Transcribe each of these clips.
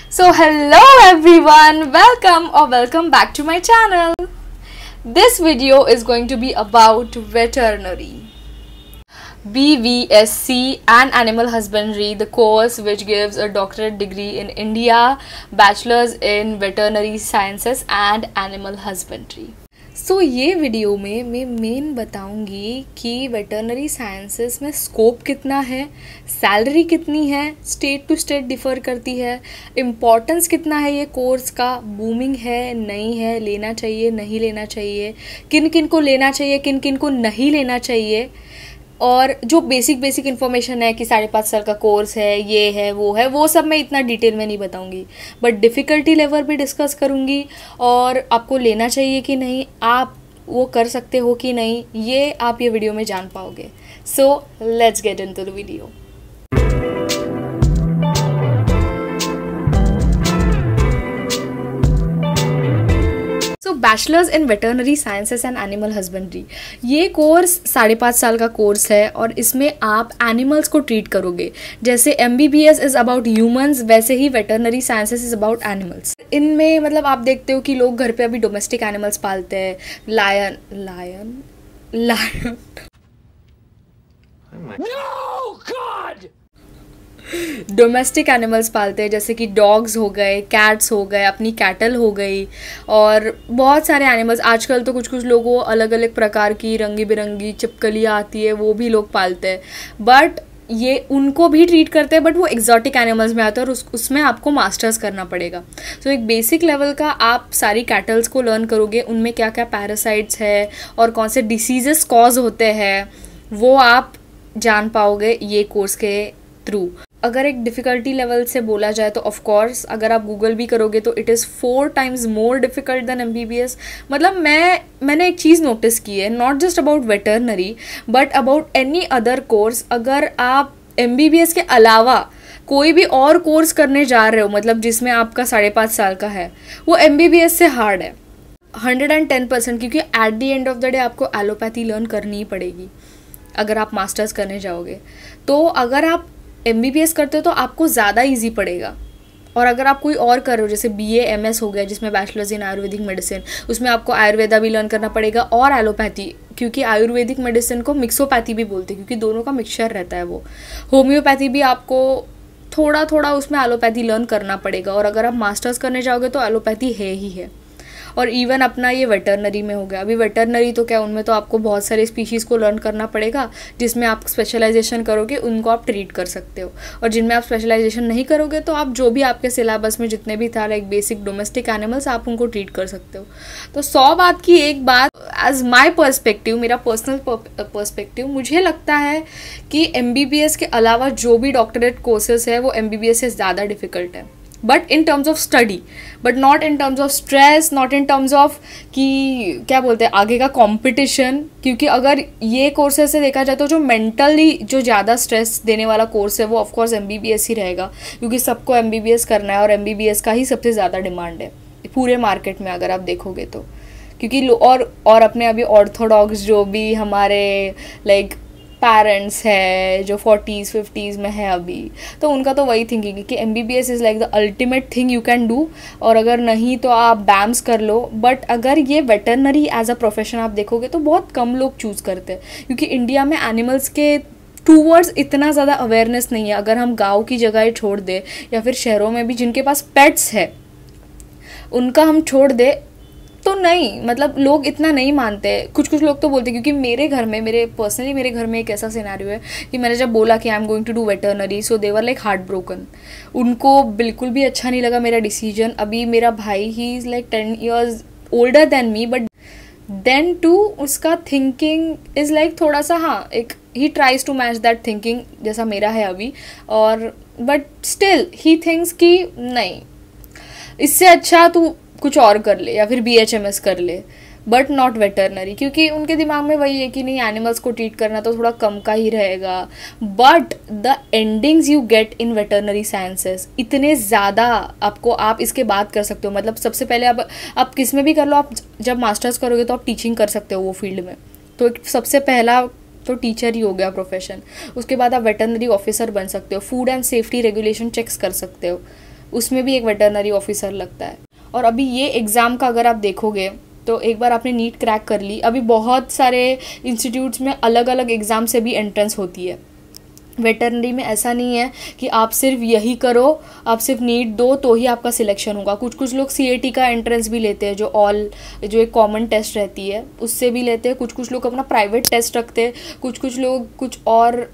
So hello everyone, welcome back to my channel. This video is going to be about veterinary, BVSC and animal husbandry, the course which gives a doctorate degree in India, bachelor's in veterinary sciences and animal husbandry. सो ये video में मैं main बताऊंगी कि veterinary sciences में scope कितना है, salary कितनी है, स्टेट टू स्टेट डिफ़र करती है, इम्पॉर्टेंस कितना है ये कोर्स का, बूमिंग है नहीं है, लेना चाहिए नहीं लेना चाहिए, किन किन को लेना चाहिए किन किन को नहीं लेना चाहिए, और जो बेसिक इन्फॉर्मेशन है कि 5.5 साल का कोर्स है, ये है, वो सब मैं इतना डिटेल में नहीं बताऊंगी, बट डिफ़िकल्टी लेवल भी डिस्कस करूंगी और आपको लेना चाहिए कि नहीं, आप वो कर सकते हो कि नहीं, ये आप ये वीडियो में जान पाओगे. So let's get into the video. Bachelors in veterinary sciences and animal husbandry, ये कोर्स 5.5 साल का कोर्स है और इसमें आप एनिमल्स को ट्रीट करोगे. जैसे MBBS इज़ अबाउट ह्यूमंस, वैसे ही veterinary sciences is about animals. इनमें मतलब आप देखते हो कि लोग घर पे अभी डोमेस्टिक एनिमल्स पालते हैं, लायन डोमेस्टिक एनिमल्स पालते हैं, जैसे कि डॉग्स हो गए, कैट्स हो गए, अपनी कैटल हो गई, और बहुत सारे एनिमल्स. आजकल तो कुछ लोगों अलग अलग प्रकार की रंगी बिरंगी चिपकलियाँ आती है, वो भी लोग पालते हैं, बट ये उनको भी ट्रीट करते हैं, बट वो एग्जॉटिक एनिमल्स में आते हैं और उसमें आपको मास्टर्स करना पड़ेगा. तो एक बेसिक लेवल का आप सारी कैटल्स को लर्न करोगे, उनमें क्या क्या पैरासाइट्स है और कौन से डिसीजेस कॉज होते हैं, वो आप जान पाओगे ये कोर्स के थ्रू. अगर एक डिफ़िकल्टी लेवल से बोला जाए तो ऑफ कोर्स अगर आप गूगल भी करोगे तो it is 4 times more difficult than MBBS. मतलब मैंने एक चीज़ नोटिस की है, not just about veterinary but about any other course. अगर आप MBBS के अलावा कोई भी और कोर्स करने जा रहे हो, मतलब जिसमें आपका 5.5 साल का है, वो MBBS से हार्ड है 110%, क्योंकि at the end of the day आपको एलोपैथी लर्न करनी ही पड़ेगी अगर आप मास्टर्स करने जाओगे. तो अगर आप MBBS करते हो तो आपको ज़्यादा इजी पड़ेगा, और अगर आप कोई और कर रहे हो जैसे BA MS हो गया जिसमें बैचलर्स इन आयुर्वेदिक मेडिसिन, उसमें आपको आयुर्वेदा भी लर्न करना पड़ेगा और एलोपैथी, क्योंकि आयुर्वेदिक मेडिसिन को मिक्सोपैथी भी बोलते हैं क्योंकि दोनों का मिक्सचर रहता है वो. होम्योपैथी भी आपको थोड़ा उसमें एलोपैथी लर्न करना पड़ेगा, और अगर आप मास्टर्स करने जाओगे तो एलोपैथी है ही है. और इवन अपना ये वेटरनरी में हो गया. अभी वेटरनरी तो क्या, उनमें तो आपको बहुत सारे स्पीशीज़ को लर्न करना पड़ेगा, जिसमें आप स्पेशलाइजेशन करोगे उनको आप ट्रीट कर सकते हो, और जिनमें आप स्पेशलाइजेशन नहीं करोगे तो आप जो भी आपके सिलेबस में जितने भी था लाइक बेसिक डोमेस्टिक एनिमल्स, आप उनको ट्रीट कर सकते हो. तो 100 बात की एक बात, एज माई पर्सपेक्टिव, मेरा पर्सनल पर्सपेक्टिव, मुझे लगता है कि MBBS के अलावा जो भी डॉक्टरेट कोर्सेज है वो MBBS से ज़्यादा डिफ़िकल्ट है, but in terms of study, but not in terms of stress, not in terms of कि क्या बोलते हैं आगे का कंपटीशन. क्योंकि अगर ये कोर्सेज से देखा जाए तो जो मेंटली जो ज़्यादा स्ट्रेस देने वाला कोर्स है वो ऑफकोर्स MBBS ही रहेगा, क्योंकि सबको MBBS करना है और MBBS का ही सबसे ज़्यादा डिमांड है पूरे मार्केट में अगर आप देखोगे तो. क्योंकि और अपने अभी ऑर्थोडॉक्स जो भी हमारे लाइक पेरेंट्स है जो 40s 50s में है अभी, तो उनका तो वही थिंकिंग है कि MBBS is like the ultimate thing you can do, और अगर नहीं तो आप BAMS कर लो. बट अगर ये वेटरनरी एज अ प्रोफेशन आप देखोगे तो बहुत कम लोग चूज़ करते हैं, क्योंकि इंडिया में एनिमल्स के टूवर्ड्स इतना ज़्यादा अवेयरनेस नहीं है. अगर हम गाँव की जगह छोड़ दें या फिर शहरों में भी जिनके पास पेट्स है उनका हम छोड़ दें तो नहीं, मतलब लोग इतना नहीं मानते. कुछ लोग तो बोलते हैं, क्योंकि मेरे घर में एक ऐसा सिनेरियो है कि मैंने जब बोला कि I am going to do veterinary, so they were like heart broken. उनको बिल्कुल भी अच्छा नहीं लगा मेरा डिसीजन. अभी मेरा भाई ही is like 10 years older than me, but then to उसका थिंकिंग इज़ लाइक थोड़ा सा, हाँ, एक ही tries to match that thinking जैसा मेरा है अभी, और बट स्टिल ही थिंक्स कि नहीं, इससे अच्छा तू कुछ और कर ले या फिर BHMS कर ले, बट नॉट वेटरनरी, क्योंकि उनके दिमाग में वही है कि नहीं, एनिमल्स को ट्रीट करना तो थोड़ा कम का ही रहेगा. But the endings you get in veterinary sciences इतने ज़्यादा आपको, आप इसके बाद कर सकते हो. मतलब सबसे पहले आप किस में भी कर लो, आप जब मास्टर्स करोगे तो आप टीचिंग कर सकते हो वो फील्ड में, तो सबसे पहला तो टीचर ही हो गया प्रोफेशन. उसके बाद आप वेटरनरी ऑफिसर बन सकते हो, food and safety regulation checks कर सकते हो, उसमें भी एक वेटरनरी ऑफिसर लगता है। और अभी ये एग्ज़ाम का अगर आप देखोगे तो एक बार आपने नीट क्रैक कर ली, अभी बहुत सारे इंस्टीट्यूट्स में अलग अलग एग्ज़ाम से भी एंट्रेंस होती है। वेटरनरी में ऐसा नहीं है कि आप सिर्फ यही करो, आप सिर्फ नीट दो तो ही आपका सिलेक्शन होगा। कुछ कुछ लोग सीएटी का एंट्रेंस भी लेते हैं, जो एक कॉमन टेस्ट रहती है उससे भी लेते हैं। कुछ कुछ लोग अपना प्राइवेट टेस्ट रखते हैं, कुछ कुछ लोग कुछ और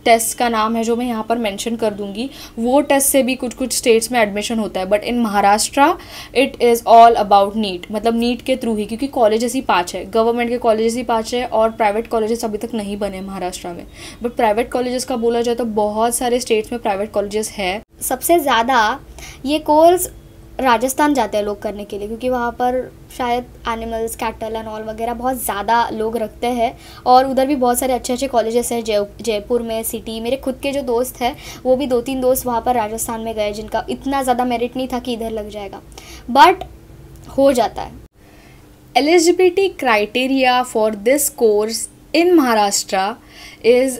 टेस्ट का नाम है जो मैं यहाँ पर मेंशन कर दूंगी, वो टेस्ट से भी कुछ कुछ स्टेट्स में एडमिशन होता है। But in Maharashtra it is all about NEET, मतलब नीट के थ्रू ही, क्योंकि कॉलेजेस ही 5 है, गवर्नमेंट के कॉलेजेस ही 5 है और प्राइवेट कॉलेजेस अभी तक नहीं बने महाराष्ट्र में। बट प्राइवेट कॉलेजेस का बोला जाए तो बहुत सारे स्टेट्स में प्राइवेट कॉलेजेस है। सबसे ज़्यादा ये कोर्स राजस्थान जाते हैं लोग करने के लिए, क्योंकि वहाँ पर शायद एनिमल्स, कैटल एंड ऑल वगैरह बहुत ज़्यादा लोग रखते हैं। और उधर भी बहुत सारे अच्छे अच्छे कॉलेजेस हैं जयपुर में, सिटी। मेरे खुद के जो दोस्त हैं वो भी 2-3 दोस्त वहाँ पर राजस्थान में गए, जिनका इतना ज़्यादा मेरिट नहीं था कि इधर लग जाएगा, बट हो जाता है। Eligibility criteria for this course in Maharashtra is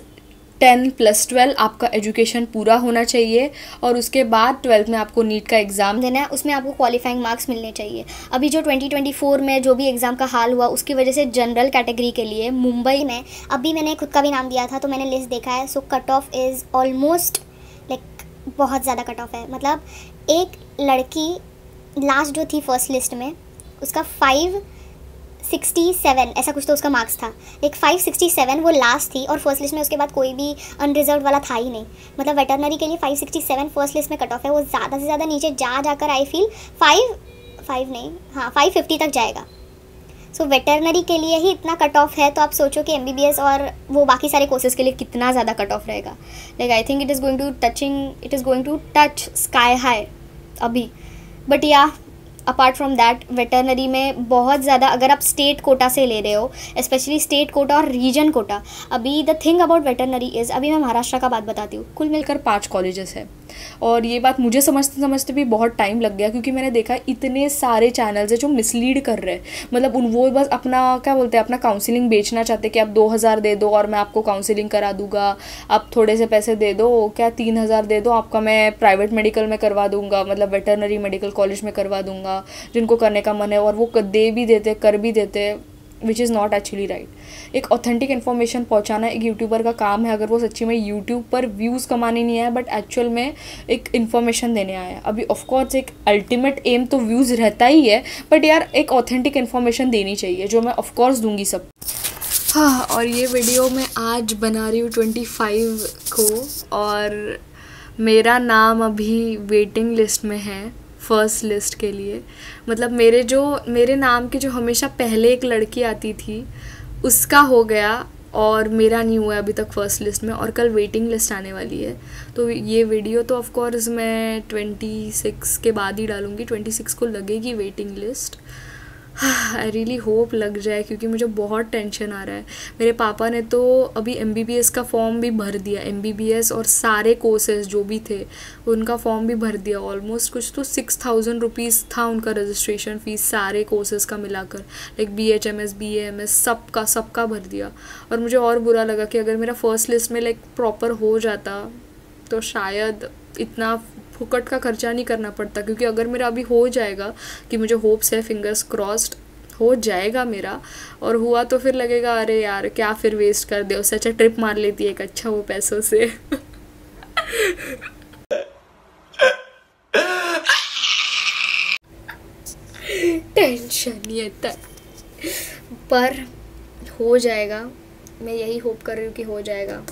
10+12 आपका एजुकेशन पूरा होना चाहिए और उसके बाद 12th में आपको नीट का एग्ज़ाम देना है। उसमें आपको क्वालिफाइंग मार्क्स मिलने चाहिए। अभी जो 2024 में जो भी एग्ज़ाम का हाल हुआ उसकी वजह से जनरल कैटेगरी के लिए मुंबई में, अभी मैंने खुद का भी नाम दिया था तो मैंने लिस्ट देखा है, so cut off is almost like बहुत ज़्यादा कट ऑफ है। मतलब एक लड़की लास्ट जो थी फर्स्ट लिस्ट में उसका 567 ऐसा कुछ तो उसका मार्क्स था, एक 567 वो लास्ट थी और फर्स्ट लिस्ट में उसके बाद कोई भी अनरिजर्व वाला था ही नहीं। मतलब वेटरनरी के लिए 567 फर्स्ट लिस्ट में कट ऑफ है। वो ज़्यादा से ज़्यादा नीचे जाकर आई फील 550 तक जाएगा। सो वेटरनरी के लिए ही इतना कट ऑफ है, तो आप सोचो कि एमबीबीएस और वो बाकी सारे कोर्सेज के लिए कितना ज़्यादा कट ऑफ रहेगा। Like I think it is going to touch sky high अभी। But yeah apart from that veterinary में बहुत ज़्यादा, अगर आप स्टेट कोटा से ले रहे हो, स्पेशली स्टेट कोटा और रीजन कोटा। अभी the thing about veterinary is, अभी मैं महाराष्ट्र का बात बताती हूँ, कुल मिलकर 5 कॉलेजेस है। और ये बात मुझे समझते समझते भी बहुत टाइम लग गया, क्योंकि मैंने देखा इतने सारे चैनल्स हैं जो मिसलीड कर रहे हैं। मतलब वो बस अपना क्या बोलते हैं, अपना काउंसलिंग बेचना चाहते हैं कि आप 2000 दे दो और मैं आपको काउंसलिंग करा दूंगा, आप थोड़े से पैसे दे दो, क्या 3000 दे दो, आपका मैं प्राइवेट मेडिकल में करवा दूंगा, मतलब वेटरनरी मेडिकल कॉलेज में करवा दूंगा, जिनको करने का मन है। और वो दे भी देते, कर भी देते, which is not actually right. एक ऑथेंटिक इन्फॉर्मेशन पहुंचाना एक यूट्यूबर का काम है, अगर वो सच्ची में यूट्यूब पर व्यूज़ कमाने नहीं आया बट एक्चुअल में एक इन्फॉर्मेशन देने आया। अभी ऑफकोर्स एक अल्टीमेट एम तो व्यूज़ रहता ही है, बट यार एक ऑथेंटिक इन्फॉर्मेशन देनी चाहिए, जो मैं ऑफकोर्स दूंगी सब। हाँ, और ये वीडियो मैं आज बना रही हूँ 25 को, और मेरा नाम अभी वेटिंग लिस्ट में है फर्स्ट लिस्ट के लिए। मतलब मेरे नाम की जो हमेशा पहले एक लड़की आती थी उसका हो गया और मेरा नहीं हुआ अभी तक फर्स्ट लिस्ट में, और कल वेटिंग लिस्ट आने वाली है। तो ये वीडियो तो ऑफ कोर्स मैं 26 के बाद ही डालूँगी, 26 को लगेगी waiting list. I really hope लग जाए, क्योंकि मुझे बहुत टेंशन आ रहा है। मेरे पापा ने तो अभी एमबीबीएस का फॉर्म भी भर दिया, एमबीबीएस और सारे कोर्सेज जो भी थे उनका फॉर्म भी भर दिया। ऑलमोस्ट कुछ तो 6000 रुपीज़ था उनका रजिस्ट्रेशन फ़ीस सारे कोर्सेज़ का मिलाकर, लाइक BHMS BAMS सबका भर दिया। और मुझे और बुरा लगा कि अगर मेरा फर्स्ट लिस्ट में लाइक प्रॉपर हो जाता तो शायद इतना फुकट का खर्चा नहीं करना पड़ता। क्योंकि अगर मेरा अभी हो जाएगा, कि मुझे होप्स है, फिंगर्स क्रॉस्ड हो जाएगा मेरा, और हुआ तो फिर लगेगा अरे यार क्या फिर वेस्ट कर दे, उससे अच्छा ट्रिप मार लेती है एक अच्छा वो पैसों से। टेंशन नहीं है, पर हो जाएगा। मैं यही होप कर रही हूँ कि हो जाएगा,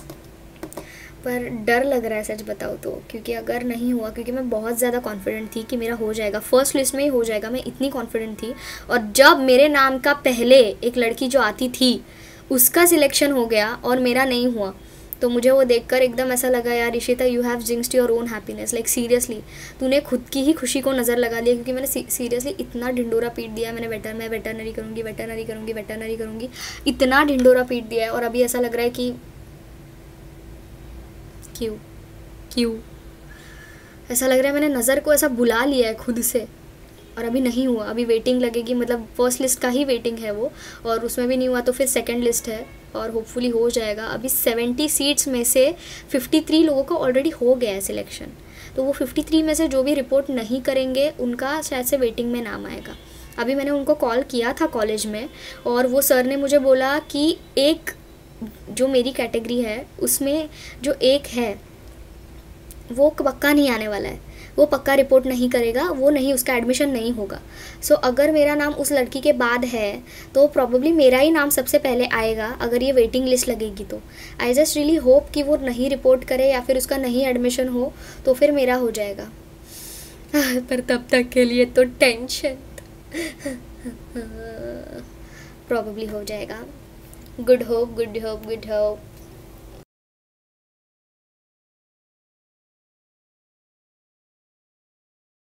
पर डर लग रहा है सच बताऊँ तो। क्योंकि अगर नहीं हुआ, क्योंकि मैं बहुत ज़्यादा कॉन्फिडेंट थी कि मेरा हो जाएगा, फर्स्ट लिस्ट में ही हो जाएगा, मैं इतनी कॉन्फिडेंट थी। और जब मेरे नाम का पहले एक लड़की जो आती थी उसका सिलेक्शन हो गया और मेरा नहीं हुआ, तो मुझे वो देखकर एकदम ऐसा लगा, यार Ishita you have jinxed your own happiness. Like seriously तूने खुद की ही खुशी को नज़र लगा लिया। क्योंकि मैंने सीरियसली इतना ढिंडोरा पीट दिया, मैं वेटरनरी करूँगी, इतना ढिंडोरा पीट दिया है। और अभी ऐसा लग रहा है कि क्यों ऐसा लग रहा है, मैंने नज़र को ऐसा बुला लिया है खुद से, और अभी नहीं हुआ। अभी वेटिंग लगेगी, मतलब फर्स्ट लिस्ट का ही वेटिंग है वो, और उसमें भी नहीं हुआ तो फिर सेकंड लिस्ट है, और होपफुली हो जाएगा। अभी 70 सीट्स में से 53 लोगों का ऑलरेडी हो गया है सिलेक्शन। तो वो 53 में से जो भी रिपोर्ट नहीं करेंगे उनका शायद से वेटिंग में नाम आएगा। अभी मैंने उनको कॉल किया था कॉलेज में, और वो सर ने मुझे बोला कि एक जो मेरी कैटेगरी है उसमें जो एक है वो पक्का नहीं आने वाला है, वो पक्का रिपोर्ट नहीं करेगा, वो नहीं, उसका एडमिशन नहीं होगा। सो अगर मेरा नाम उस लड़की के बाद है तो प्रॉब्लली मेरा ही नाम सबसे पहले आएगा अगर ये वेटिंग लिस्ट लगेगी तो। आई जस्ट रियली होप कि वो नहीं रिपोर्ट करे या फिर उसका नहीं एडमिशन हो, तो फिर मेरा हो जाएगा। पर तब तक के लिए तो टेंशन। प्रॉब्ली हो जाएगा। Good hope, good hope, good hope.